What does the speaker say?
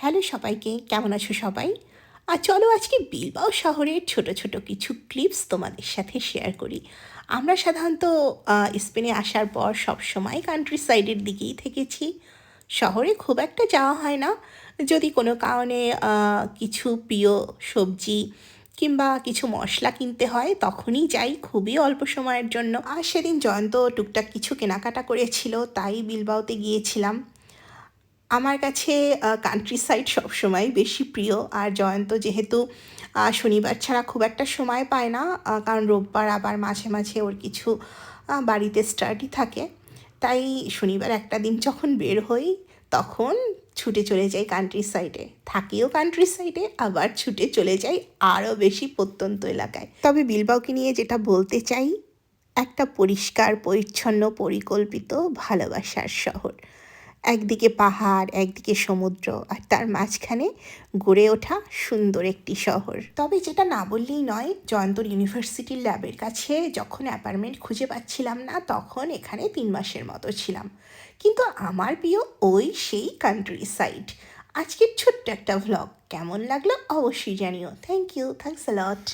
Hello সবাইকে, কেমন আছো সবাই? আর চলো আজকে বিলবাও শহরের ছোট ছোট কিছু ক্লিপস তোমাদের সাথে শেয়ার করি। আমরা সাধারণত স্পেনে আসার পর সবসময় কান্ট্রি সাইডের দিকেই থেকেছি। শহরে খুব একটা যাওয়া হয় না। যদি কোনো কারণে কিছু প্রিয় সবজি কিংবা কিছু মশলা কিনতে হয় তখনই যাই, খুবই অল্প সময়ের জন্য। আর সেদিন জয়ন্ত টুকটাক কিছু কেনাকাটা করেছিল, তাই বিলবাওতে গিয়েছিলাম। আমার কাছে কান্ট্রি সাইড সবসময় বেশি প্রিয়। আর জয়ন্ত যেহেতু শনিবার ছাড়া খুব একটা সময় পায় না, কারণ রোববার আবার মাঝে মাঝে ওর কিছু বাড়িতে স্টাডি থাকে, তাই শনিবার একটা দিন যখন বের হই তখন ছুটে চলে যাই কান্ট্রি সাইডে, থাকিও কান্ট্রি সাইডে, আবার ছুটে চলে যাই আরও বেশি প্রত্যন্ত এলাকায়। তবে বিলবাওকে নিয়ে যেটা বলতে চাই, একটা পরিষ্কার পরিচ্ছন্ন পরিকল্পিত ভালোবাসার শহর। একদিকে পাহাড়, একদিকে সমুদ্র, আর তার মাঝখানে গড়ে ওঠা সুন্দর একটি শহর। তবে যেটা না বললেই নয়, জয়ন্তর ইউনিভার্সিটির ল্যাবের কাছে যখন অ্যাপার্টমেন্ট খুঁজে পাচ্ছিলাম না, তখন এখানে 3 মাসের মতো ছিলাম। কিন্তু আমার প্রিয় ওই সেই কান্ট্রি সাইড। আজকের ছোট্ট একটা ভ্লগ কেমন লাগলো অবশ্যই জানিও। Thanks a lot.